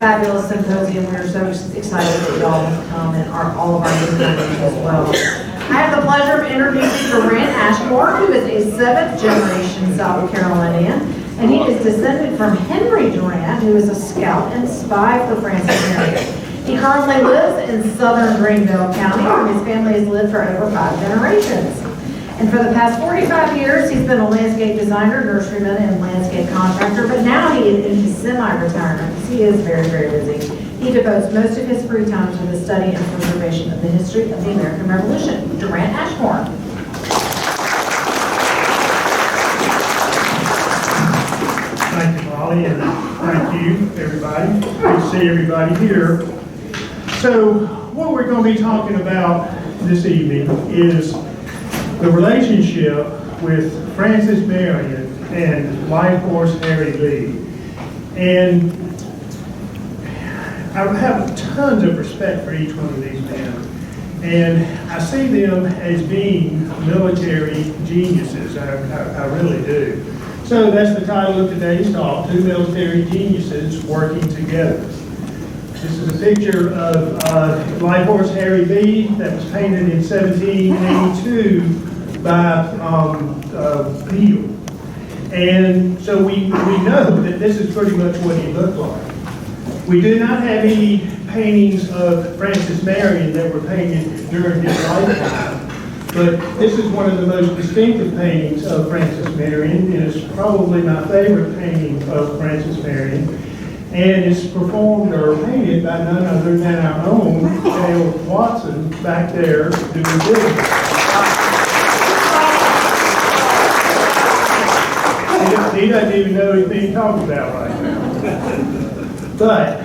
Fabulous symposium. We're so excited that y'all have come and all of our new members as well. I have the pleasure of introducing Durant Ashmore, who is a 7th generation South Carolinian, and he is descended from Henry Durant, who is a scout and spy for Francis Marion. He currently lives in southern Greenville County, where his family has lived for over 5 generations. And for the past 45 years, he's been a landscape designer, nurseryman, and landscape contractor, but now he is in his semi-retirement because he is very, very busy. He devotes most of his free time to the study and preservation of the history of the American Revolution. Durant Ashmore. Thank you, Molly, and thank you, everybody. Good to see everybody here. So, what we're going to be talking about this evening is the relationship with Francis Marion and Life Horse Harry Lee. And I have tons of respect for each one of these men. And I see them as being military geniuses. I really do. So that's the title of today's talk, Two Military Geniuses Working Together. This is a picture of Life Horse Harry Lee that was painted in 1782 by Peel. And so we know that this is pretty much what he looked like. We do not have any paintings of Francis Marion that were painted during his lifetime, but this is one of the most distinctive paintings of Francis Marion. It is probably my favorite painting of Francis Marion, and it's performed or painted by none other than our own Dale Watson back there doing business. He doesn't even know he's being talked about right now. But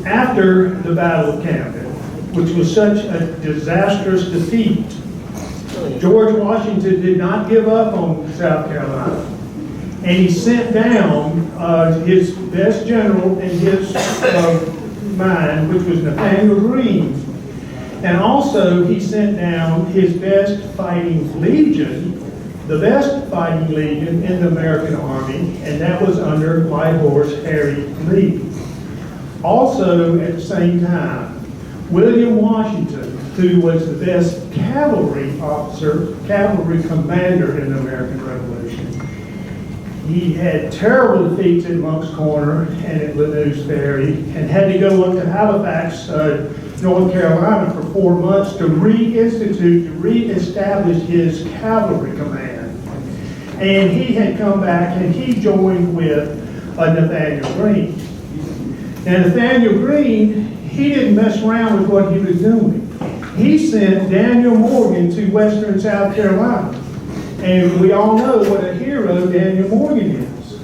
after the Battle of Camden, which was such a disastrous defeat, George Washington did not give up on South Carolina. And he sent down his best general in his mind, which was Nathaniel Greene. And also, he sent down his best fighting legion, the best fighting legion in the American Army, and that was under Light Horse Harry Lee. Also, at the same time, William Washington, who was the best cavalry officer, cavalry commander in the American Revolution. He had terrible defeats at Monk's Corner and at Lanús Ferry, and had to go up to Halifax, North Carolina for 4 months to reestablish his cavalry command. And he had come back and he joined with Nathaniel Greene. Now Nathaniel Greene, he didn't mess around with what he was doing. He sent Daniel Morgan to western South Carolina. And we all know what a hero Daniel Morgan is.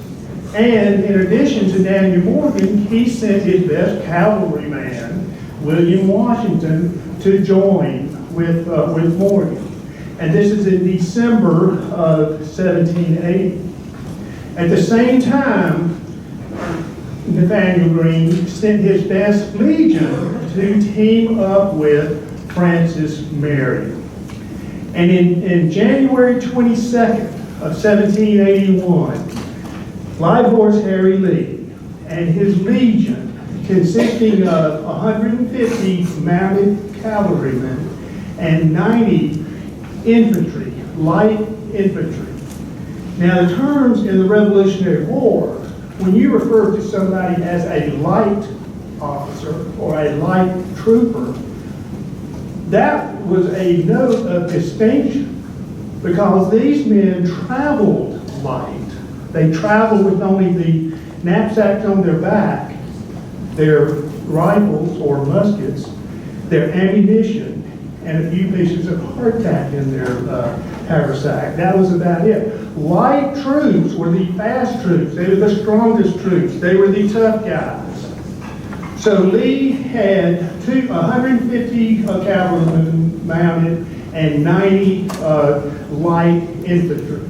And in addition to Daniel Morgan, he sent his best cavalryman, William Washington, to join with Morgan. And this is in December of 1780. At the same time, Nathaniel Greene sent his best legion to team up with Francis Marion. And in January 22nd of 1781, Light Horse Harry Lee and his legion, consisting of 150 mounted cavalrymen and 90 infantry, light infantry. Now the terms in the Revolutionary War, when you refer to somebody as a light officer or a light trooper, that was a note of distinction because these men traveled light. They traveled with only the knapsacks on their back, their rifles or muskets, their ammunition, and a few pieces of hardtack in their haversack. That was about it. Light troops were the fast troops. They were the strongest troops. They were the tough guys. So Lee had 150 cavalrymen mounted and 90 light infantry.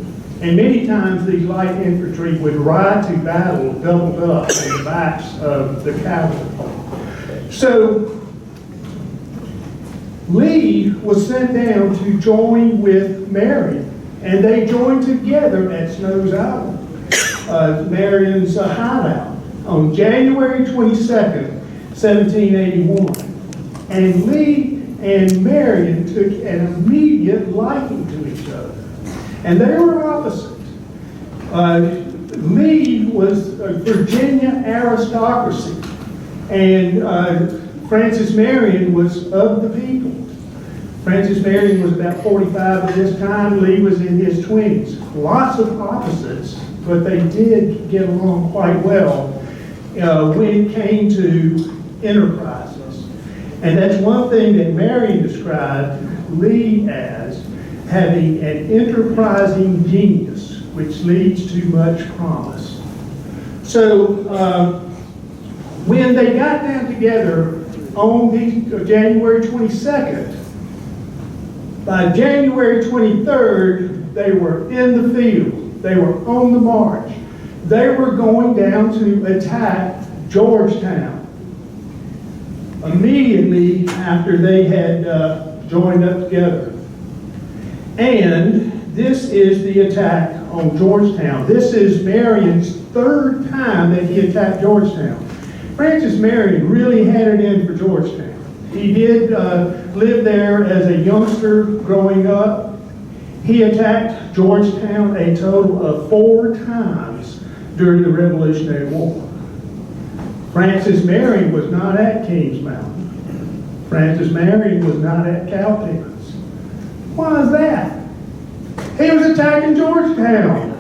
And many times these light infantry would ride to battle doubled up on the backs of the cavalry. So Lee was sent down to join with Marion. and they joined together at Snows Island, Marion's hideout, on January 22nd, 1781. And Lee and Marion took an immediate liking to each other. And they were opposites. Lee was a Virginia aristocracy, and Frances Marion was of the people. Frances Marion was about 45 at this time. Lee was in his 20s. Lots of opposites, but they did get along quite well when it came to enterprises. And that's one thing that Marion described Lee as having an enterprising genius, which leads to much promise. So when they got down together on January 22nd, by January 23rd, they were in the field. They were on the march. They were going down to attack Georgetown immediately after they had joined up together. And this is the attack on Georgetown. This is Marion's third time that he attacked Georgetown. Francis Marion really had it in for Georgetown. He did live there as a youngster growing up. He attacked Georgetown a total of 4 times during the Revolutionary War. Francis Marion was not at Kings Mountain. Francis Marion was not at Cowpens. Why is that? He was attacking Georgetown.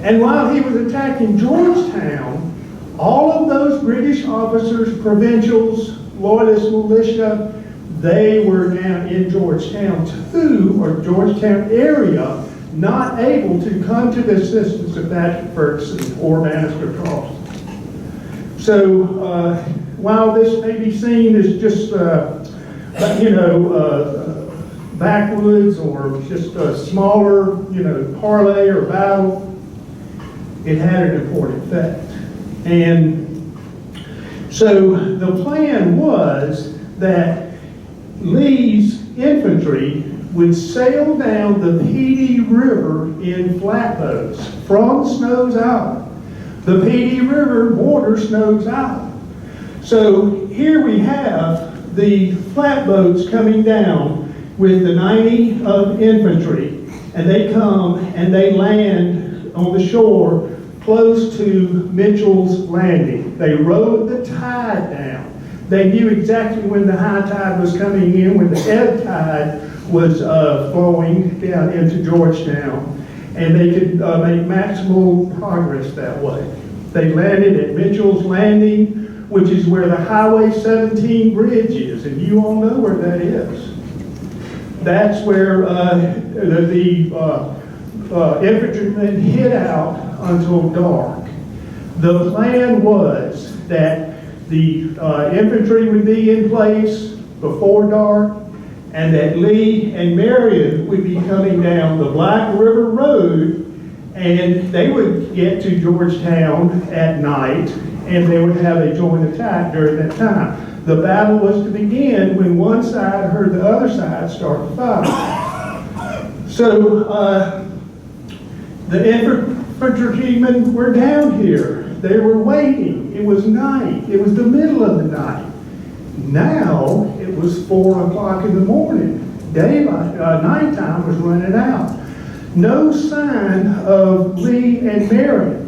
And while he was attacking Georgetown, all of those British officers, provincials, loyalist militia, they were down in Georgetown too, or Georgetown area, not able to come to the assistance of Patrick Ferguson or Bannister Carlson. So while this may be seen as just, backwoods or just a smaller, parley or battle, it had an important effect. And so the plan was that Lee's infantry would sail down the Petey River in flatboats from Snows Island. The Petey River borders Snows Island. So here we have the flatboats coming down with the 90 of infantry, and they come and they land on the shore close to Mitchell's Landing. They rode the tide down. They knew exactly when the high tide was coming in, when the ebb tide was flowing down into Georgetown, and they could make maximal progress that way. They landed at Mitchell's Landing, which is where the Highway 17 bridge is, and you all know where that is. That's where the infantrymen hid out until dark. The plan was that the infantry would be in place before dark, and that Lee and Marion would be coming down the Black River Road, and they would get to Georgetown at night, and they would have a joint attack during that time. The battle was to begin when one side heard the other side start to fire. So the infantrymen were down here. They were waiting. It was night. It was the middle of the night. Now it was 4 o'clock in the morning. Nighttime was running out. No sign of Lee and Marion.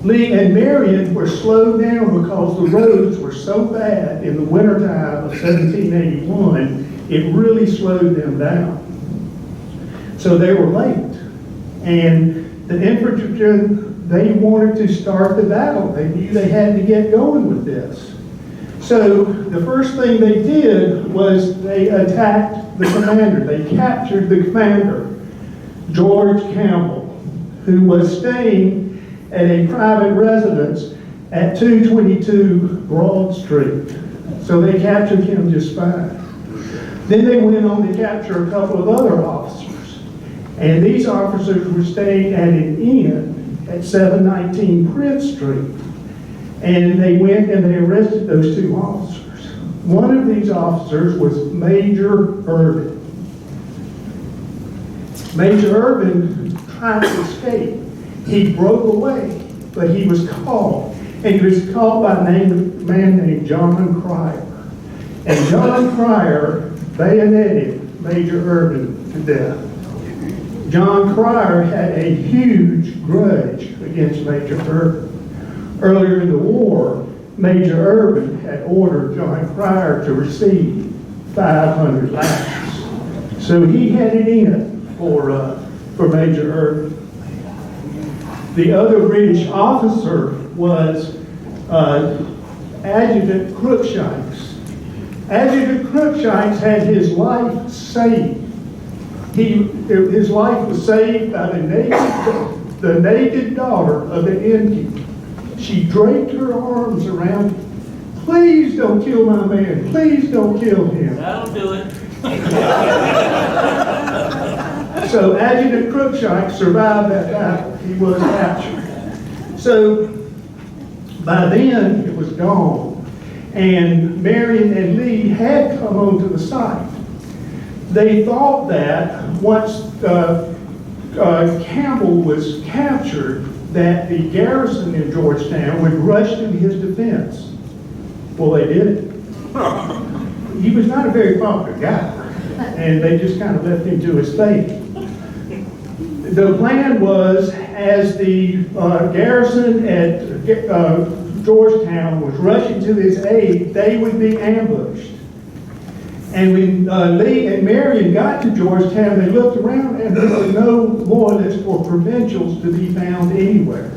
Lee and Marion were slowed down because the roads were so bad in the wintertime of 1781, it really slowed them down. So they were late. And the infantrymen, they wanted to start the battle. They knew they had to get going with this. So the first thing they did was they attacked the commander. They captured the commander, George Campbell, who was staying at a private residence at 222 Broad Street. So they captured him just fine. Then they went on to capture a couple of other officers. And these officers were staying at an inn at 719 Prince Street. And they went and they arrested those 2 officers. One of these officers was Major Irvin. Major Urban tried to escape. He broke away, but he was caught. And he was caught by a man named John Cryer. And John Cryer bayoneted Major Urban to death. John Cryer had a huge grudge against Major Urban. Earlier in the war, Major Urban had ordered John Cryer to receive 500 lashes. So he had it in for Major Urban. The other British officer was Adjutant Cruikshanks. Adjutant Cruikshanks had his life saved. His life was saved by the naked daughter of the innkeeper. She draped her arms around him. Please don't kill my man. Please don't kill him. That'll do it. So Adjutant Cruikshanks survived that battle. He was captured. So by then it was gone, and Marion and Lee had come onto the site. They thought that once Campbell was captured, that the garrison in Georgetown would rush to his defense. Well, they didn't. He was not a very popular guy, and they just kind of left him to his fate. The plan was, as the garrison at Georgetown was rushing to his aid, they would be ambushed. And when Lee and Marion got to Georgetown, they looked around and there were no loyalists or provincials to be found anywhere.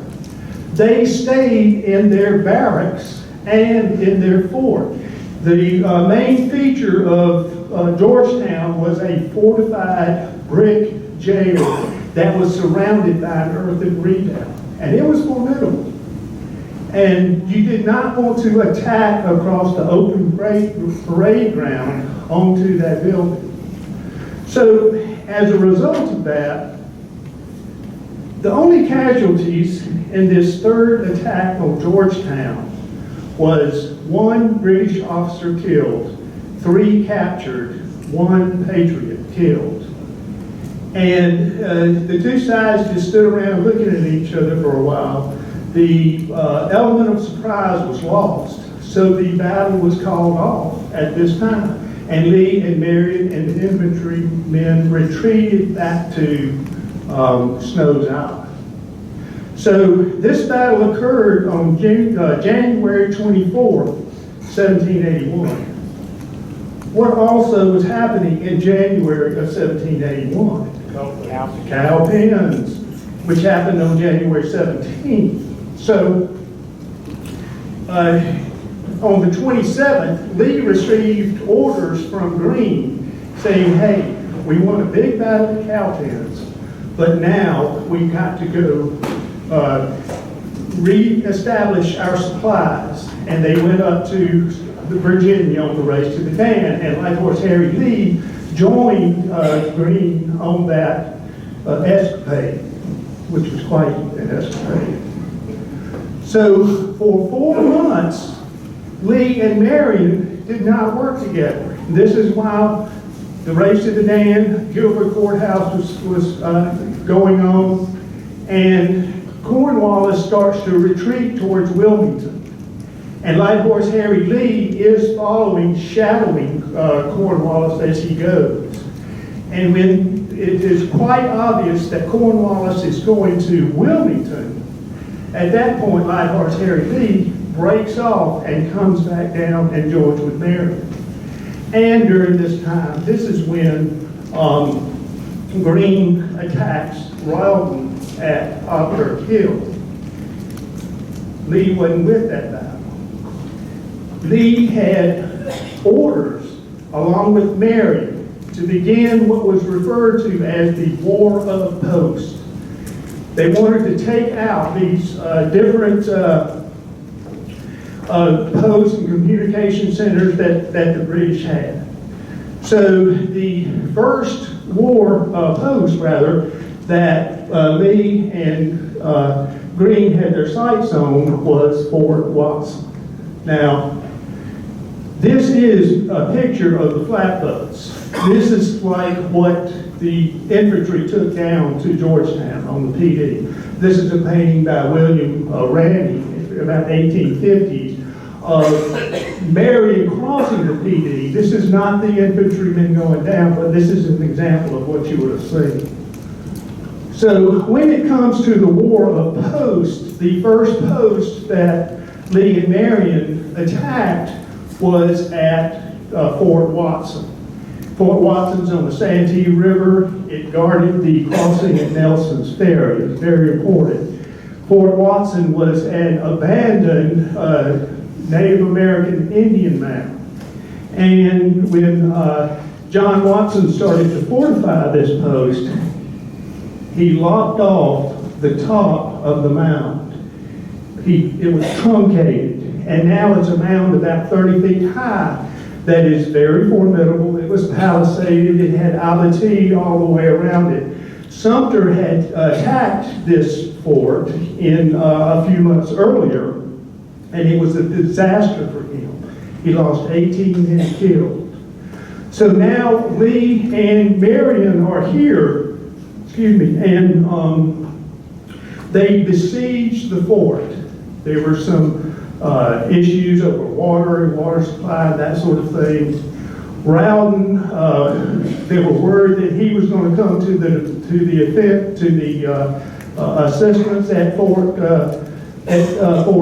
They stayed in their barracks and in their fort. The main feature of Georgetown was a fortified brick jail that was surrounded by an earthen redoubt. And it was formidable. And you did not want to attack across the open parade ground onto that building. So as a result of that, the only casualties in this third attack on Georgetown was 1 British officer killed, 3 captured, 1 patriot killed. And the two sides just stood around looking at each other for a while. The element of surprise was lost, so the battle was called off at this time. And Lee and Marion and the infantrymen retreated back to Snow's Island. So this battle occurred on January 24th, 1781. What also was happening in January of 1781? Cowpens, which happened on January 17th. So on the 27th, Lee received orders from Greene saying, hey, we want a big battle at Cowpens, but now we've got to go re-establish our supplies. And they went up to Virginia on the race to the Dan, and Light Horse Harry Lee joined Greene on that escapade, which was quite an escapade. So for 4 months, Lee and Marion did not work together. This is while the race to the Dan, Guilford Courthouse was going on, and Cornwallis starts to retreat towards Wilmington. And Light Horse Harry Lee is following, shadowing Cornwallis as he goes. And when it is quite obvious that Cornwallis is going to Wilmington, at that point, Light Horse Harry Lee breaks off and comes back down and joins with Marion. And during this time, this is when Greene attacks Rawdon at Poplar Hill. Lee wasn't with that battle. Lee had orders, along with Marion, to begin what was referred to as the War of Posts. They wanted to take out these different posts and communication centers that the British had. So the first post that Lee and Greene had their sights on was Fort Watson. Now, this is a picture of the flatboats. This is like what the infantry took down to Georgetown on the PD. This is a painting by William Randy, about 1850, of Marion crossing the PD. This is not the infantrymen going down, but this is an example of what you would have seen. So when it comes to the War of Posts, the first post that Lee and Marion attacked was at Fort Watson. Fort Watson's on the Santee River. It guarded the crossing at Nelson's Ferry. It's very important. Fort Watson was an abandoned Native American Indian mound. And when John Watson started to fortify this post, he lopped off the top of the mound. It was truncated, and now it's a mound about 30 feet high that is very formidable. It was palisaded. It had abattis all the way around it. Sumter had attacked this fort in a few months earlier, and it was a disaster for him. He lost 18 men killed. So now Lee and Marion are here, and they besieged the fort. There were some issues over water supply, that sort of thing. Rowden, there were word that he was going to come to the assistance at Fort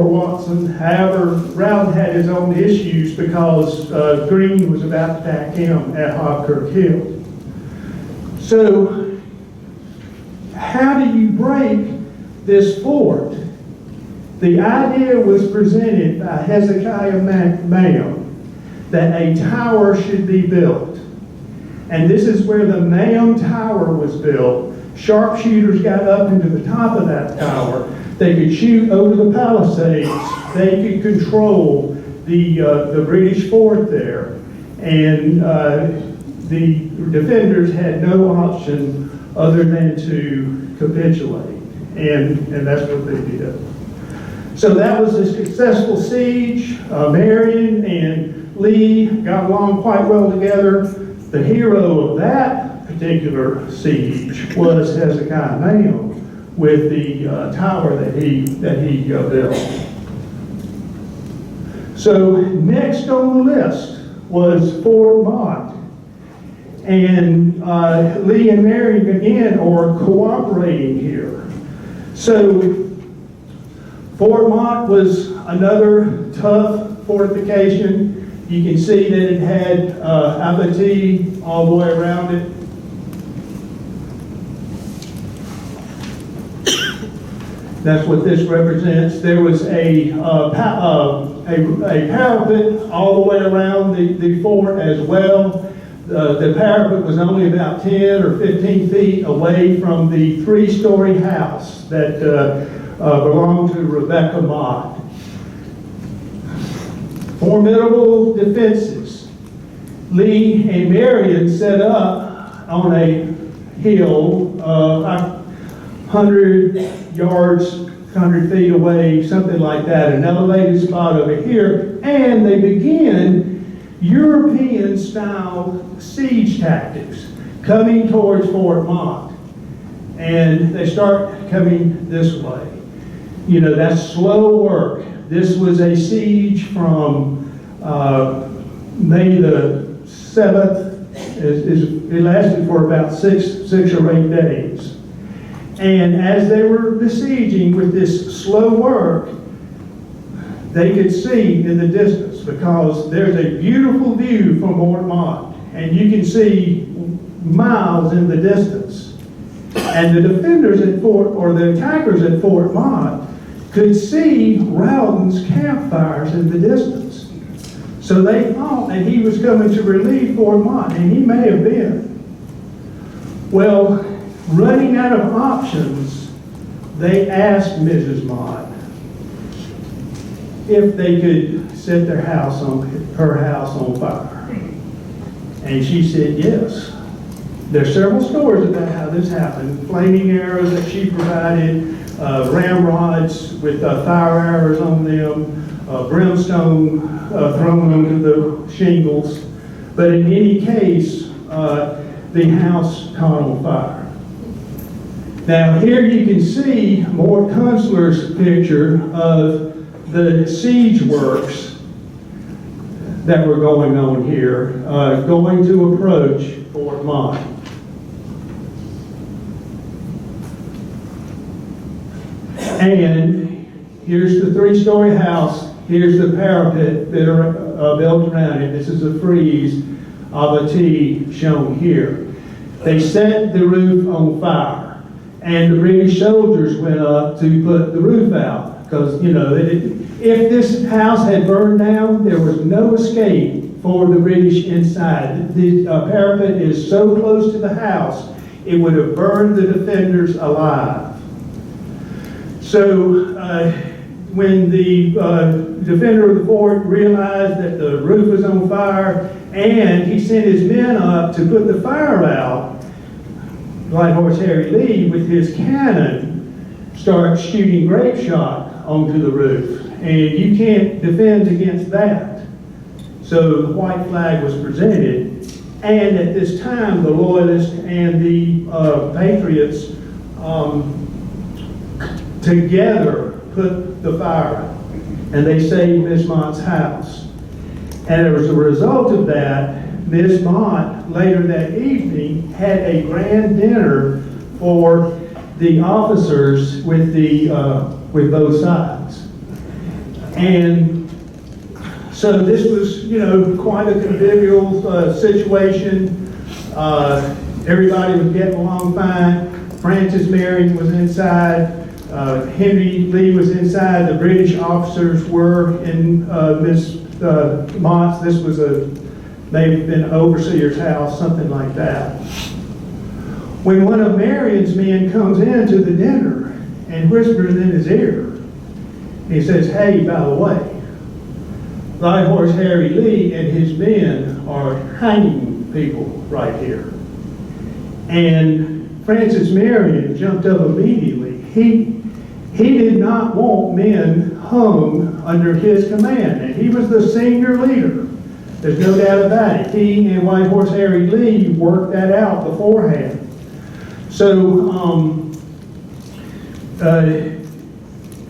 Watson. However, Rowden had his own issues because Greene was about to attack him at Hobkirk Hill. So, how do you break this fort? The idea was presented by Hezekiah Mayo that a tower should be built. And this is where the Mayo Tower was built. Sharpshooters got up into the top of that tower. They could shoot over the palisades. They could control the British fort there. And the defenders had no option other than to capitulate. And that's what they did. So that was a successful siege. Marion and Lee got along quite well together. The hero of that particular siege was Hezekiah Mayo with the tower that he built. So next on the list was Fort Mott. And Lee and Marion again are cooperating here. So Fort Mott was another tough fortification. You can see that it had abattis all the way around it. That's what this represents. There was a parapet all the way around the fort as well. The parapet was only about 10 or 15 feet away from the three-story house that belonged to Rebecca Mott. Formidable defenses. Lee and Marion set up on a hill 100 yards, 100 feet away, something like that, an elevated spot over here, and they begin European-style siege tactics coming towards Fort Mott. And they start coming this way. You know, that's slow work. This was a siege from May the 7th. It lasted for about six or 8 days. And as they were besieging with this slow work, they could see in the distance, because there's a beautiful view from Fort Mott, and you can see miles in the distance. And the defenders at the attackers at Fort Mott could see Rowden's campfires in the distance. So they thought that he was coming to relieve Fort Mott, and he may have been. Well, running out of options, they asked Mrs. Mott if they could set her house on fire. And she said yes. There's several stories about how this happened. Flaming arrows that she provided, ramrods with fire arrows on them, brimstone thrown onto the shingles. But in any case, the house caught on fire. Now here you can see Mort Kunstler's picture of the siege works that were going on here, going to approach Fort Mott. And here's the three-story house. Here's the parapet that are built around it. This is a frieze of a T shown here. They set the roof on fire, and the British soldiers went up to put the roof out because, you know, if this house had burned down, there was no escape for the British inside. The parapet is so close to the house, it would have burned the defenders alive. So when the defender of the fort realized that the roof was on fire and he sent his men up to put the fire out, Light Horse Harry Lee with his cannon starts shooting grape shot onto the roof, and you can't defend against that. So the white flag was presented, and at this time the Loyalists and the Patriots together put the fire out, and they saved Miss Mott's house. And as a result of that, Miss Mott later that evening had a grand dinner for the officers with with both sides. And so this was, you know, quite a convivial situation. Everybody was getting along fine. Francis Marion was inside. Henry Lee was inside. The British officers were in Miss Mott's. This was maybe been an overseer's house, something like that. When one of Marion's men comes into the dinner and whispers in his ear, he says, "Hey, by the way, Light Horse Harry Lee and his men are hanging people right here." And Francis Marion jumped up immediately. He did not want men hung under his command, and he was the senior leader. There's no doubt about it. He and White Horse Harry Lee worked that out beforehand. So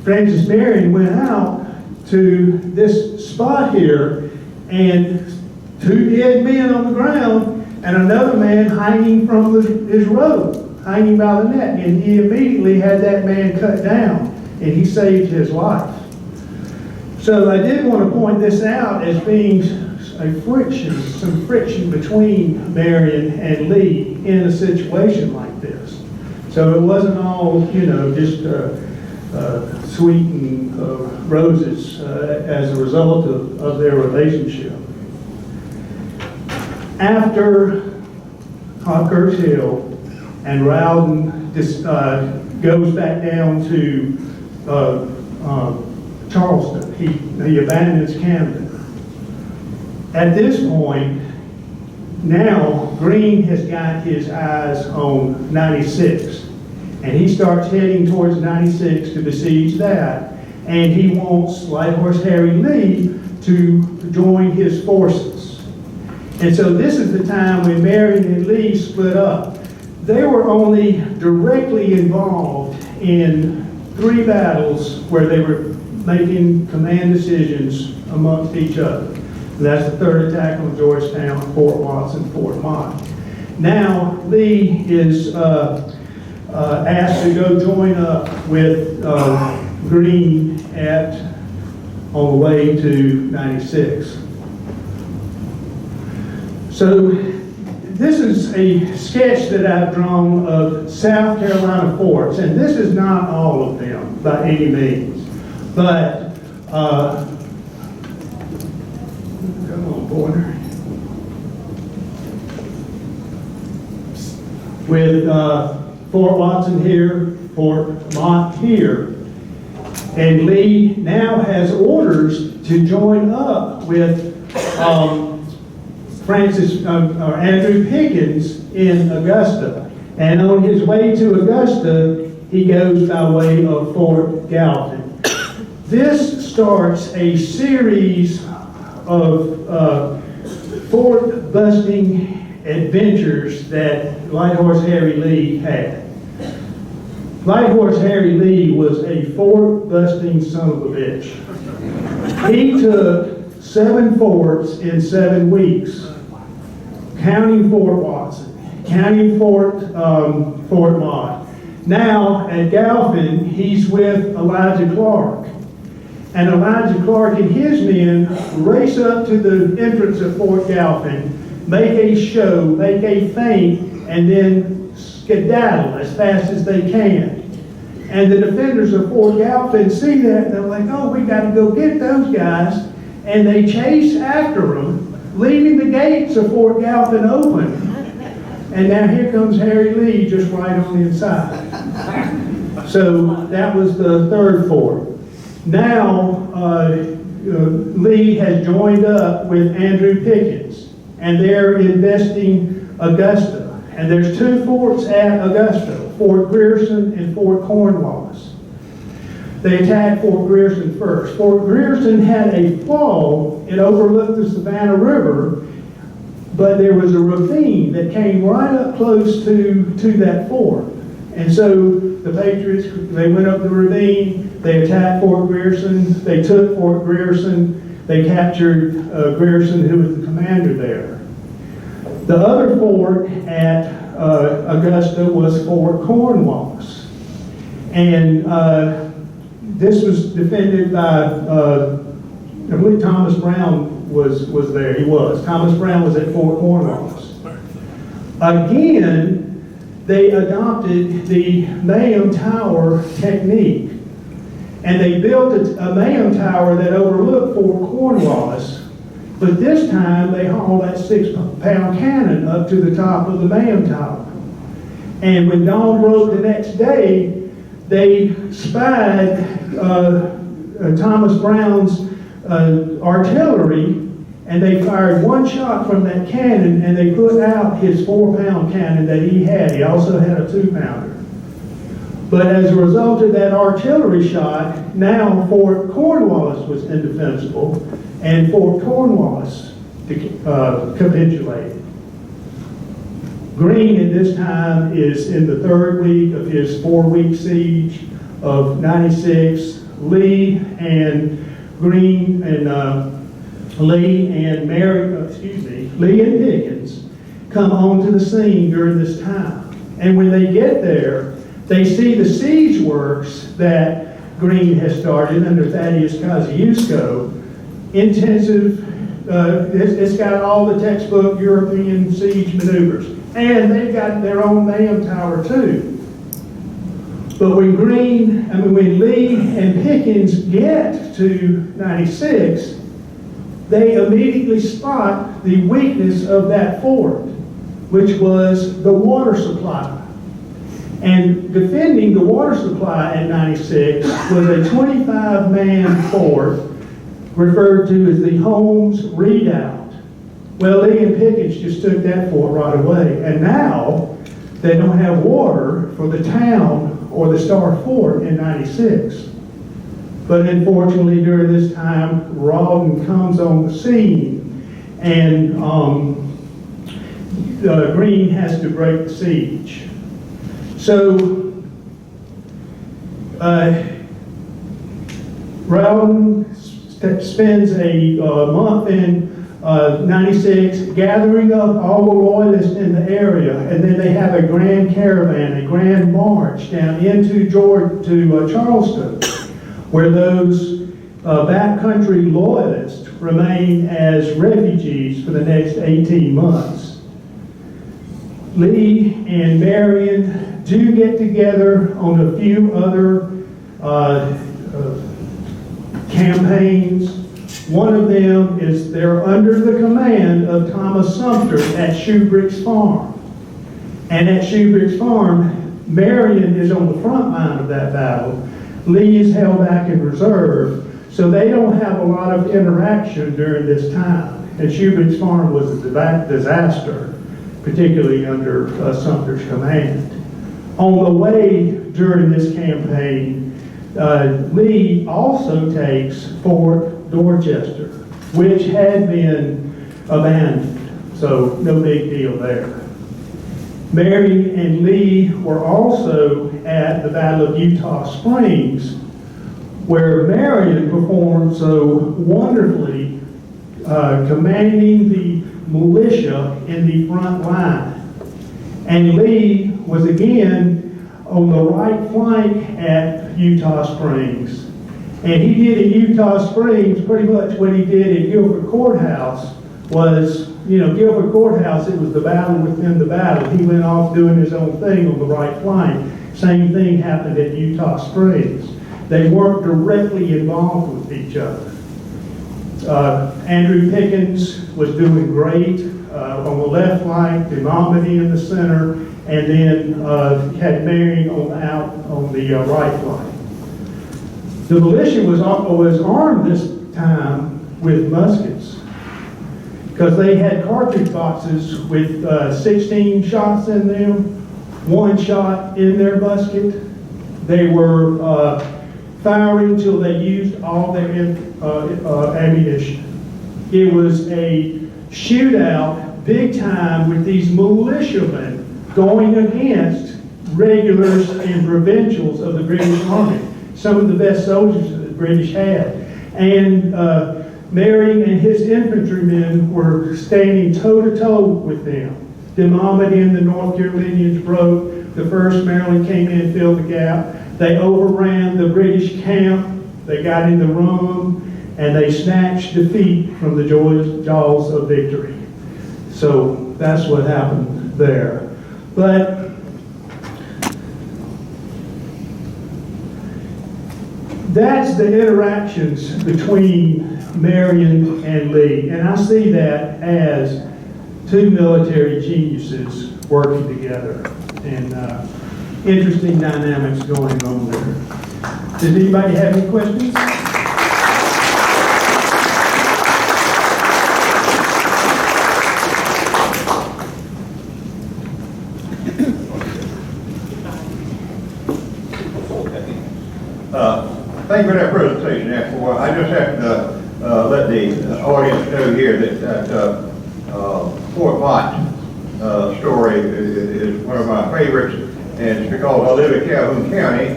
Francis Marion went out to this spot here, and two dead men on the ground, and another man hanging from his robe, hanging by the neck, and he immediately had that man cut down, and he saved his life. So I did want to point this out as being some friction between Marion and Lee in a situation like this. So it wasn't all, you know, just sweet and roses as a result of their relationship. After Hawkers Hill and Rowden goes back down to Charleston, he abandons Camden. At this point, now Greene has got his eyes on 96, and he starts heading towards 96 to besiege that, and he wants Light Horse Harry Lee to join his forces. And so this is the time when Marion and Lee split up. They were only directly involved in 3 battles where they were making command decisions amongst each other. And that's the 3rd attack on Georgetown, Fort Watts, and Fort Mott. Now Lee is asked to go join up with Greene on the way to 96. So this is a sketch that I've drawn of South Carolina forts, and this is not all of them by any means, but come on, Porter. With Fort Watson here, Fort Mott here, and Lee now has orders to join up with Andrew Pickens in Augusta. And on his way to Augusta, he goes by way of Fort Gallatin. This starts a series of fort busting adventures that Light Horse Harry Lee had. Light Horse Harry Lee was a fort-busting son of a bitch. He took 7 forts in 7 weeks, counting Fort Watson, counting Fort Mott. Now, at Galpin, he's with Elijah Clark. And Elijah Clark and his men race up to the entrance of Fort Galpin, make a show, make a feint, and then skedaddle as fast as they can. And the defenders of Fort Galpin see that, and they're like, oh, we got to go get those guys. And they chase after them, leaving the gates of Fort Galpin open. And now here comes Harry Lee just right on the inside. So that was the 3rd fort. Now, Lee has joined up with Andrew Pickens, and they're investing Augusta. And there's 2 forts at Augusta, Fort Grierson and Fort Cornwallis. They attacked Fort Grierson first. Fort Grierson had a fall. It overlooked the Savannah River, but there was a ravine that came right up close to that fort. And so the Patriots, they went up the ravine, they attacked Fort Grierson, they took Fort Grierson, they captured Grierson, who was the commander there. The other fort at Augusta was Fort Cornwallis. And this was defended by, I believe Thomas Brown was there. He was. Thomas Brown was at Fort Cornwallis. Again, they adopted the Marion Tower technique. And they built a Marion Tower that overlooked Fort Cornwallis. But this time, they hauled that 6-pound cannon up to the top of the Marion Tower. And when dawn broke the next day, they spied Thomas Brown's artillery, and they fired 1 shot from that cannon, and they put out his 4-pound cannon that he had. He also had a 2-pounder. But as a result of that artillery shot, now Fort Cornwallis was indefensible, and Fort Cornwallis capitulated. Greene at this time is in the 3rd week of his 4-week siege of 96. Lee and Greene and Lee and Pickens come onto the scene during this time. And when they get there, they see the siege works that Greene has started under Thaddeus Kosciuszko. Intensive, it's got all the textbook European siege maneuvers. And they've got their own Marion Tower too. But when Lee and Pickens get to 96, they immediately spot the weakness of that fort, which was the water supply. And defending the water supply at 96 was a 25-man fort referred to as the Holmes Redoubt. Well, Lee and Pickens just took that fort right away. And now they don't have water for the town or the Star Fort in 96. But unfortunately, during this time, Rawdon comes on the scene, and Greene has to break the siege. So, Rawdon spends a month in 96 gathering up all the loyalists in the area, and then they have a grand caravan, a grand march down into Charleston, where those backcountry loyalists remain as refugees for the next 18 months. Lee and Marion do get together on a few other campaigns. One of them is they're under the command of Thomas Sumter at Shubrick's Farm. And at Shubrick's Farm, Marion is on the front line of that battle. Lee is held back in reserve, so they don't have a lot of interaction during this time. And Shubrick's Farm was a disaster, particularly under Sumter's command. On the way during this campaign, Lee also takes Fort Dorchester, which had been abandoned. So no big deal there. Marion and Lee were also at the Battle of Utah Springs, where Marion performed so wonderfully, commanding the militia in the front line. And Lee was again on the right flank at Utah Springs. And he did at Utah Springs pretty much what he did at Guilford Courthouse was, Guilford Courthouse, it was the battle within the battle. He went off doing his own thing on the right flank. Same thing happened at Utah Springs. They weren't directly involved with each other. Andrew Pickens was doing great on the left flank, Demomedy in the center, and then had Marion out on the right flank. The militia was armed this time with muskets, because they had cartridge boxes with 16 shots in them, 1 shot in their musket. They were firing till they used all their ammunition. It was a shootout, big time, with these militiamen going against regulars and provincials of the British Army. Some of the best soldiers that the British had. And Marion and his infantrymen were standing toe-to-toe with them. Demomedy and the North Carolinians broke. The 1st Maryland came in, filled the gap. They overran the British camp. They got in the room, and they snatched defeat from the jaws of victory. So that's what happened there. But that's the interactions between Marion and Lee. And I see that as 2 military geniuses working together. And interesting dynamics going on there. Does anybody have any questions? Thank you for that presentation, Ashmore. I just have to let the audience know here that Fort Mott story is one of my favorites, and it's because I live in Calhoun County,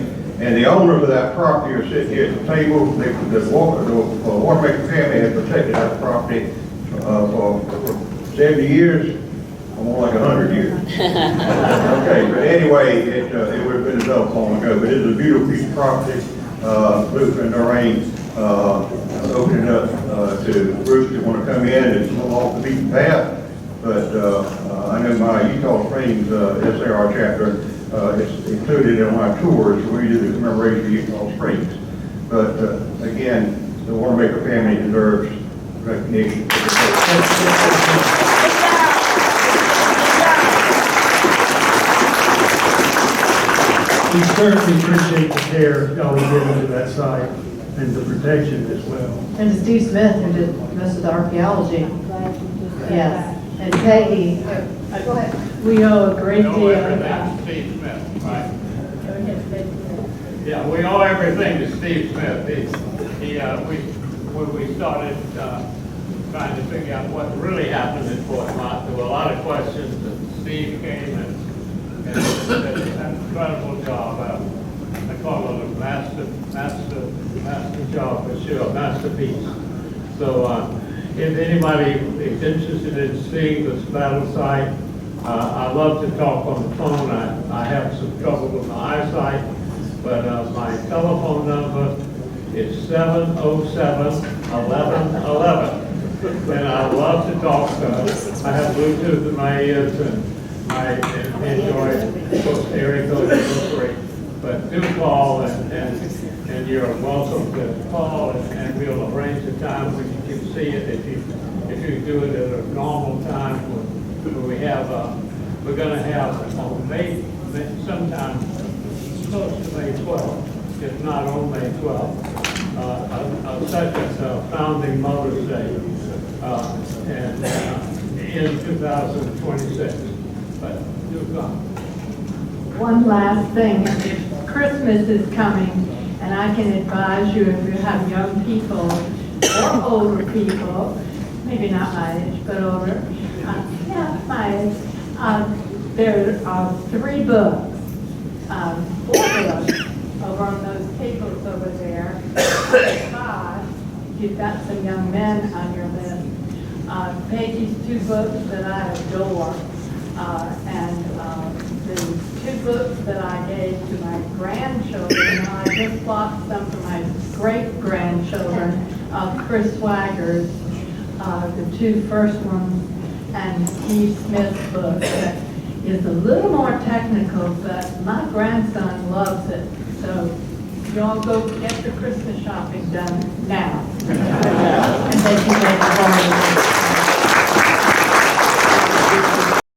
and the owners of that property are sitting here at the table. The Watermaker family has protected that property for 70 years, or more like 100 years. Okay, but anyway, it would have been developed long ago, but it's a beautiful piece of property. Luther and Durant opening up to groups that want to come in. It's a little off the beaten path, but I know my Utah Springs SAR chapter is included in my tours where we do the commemoration of Utah Springs. But again, the Watermaker family deserves recognition. We certainly appreciate the care y'all have given to that site and the protection as well. And to Steve Smith, who did most of the archaeology. Yes. And Peggy. Go ahead. We owe a great deal. Everything to Steve Smith, right? Yeah, we owe everything to Steve Smith. When we started trying to figure out what really happened in Fort Mott, there were a lot of questions, and Steve came and did an incredible job. I call it a master job for sure, masterpiece. So if anybody is interested in seeing this battle site, I love to talk on the phone. I have some trouble with my eyesight, but my telephone number is 707-1111. And I love to talk. I have Bluetooth in my ears, and I enjoy both area codes are great. But do call, and you're welcome to call, and we'll arrange a time when you can see it. If you do it at a normal time, when we have, we're going to have on May sometime close to May 12th, if not on May 12th, such as Founding Mother's Day, and in 2026. But do come. One last thing, Christmas is coming, and I can advise you if you have young people or older people, maybe not my age, but older, Yeah, fine. There are 3 books, 4 books over on those tables over there. 5, you've got some young men on your list. Peggy's 2 books that I adore, and the 2 books that I gave to my grandchildren, and I just bought some for my great-grandchildren, Chris Swagger's, the 2 first ones, and Steve Smith's book that is a little more technical, but my grandson loves it. So y'all go get the Christmas shopping done now. And thank you, Lady Florida.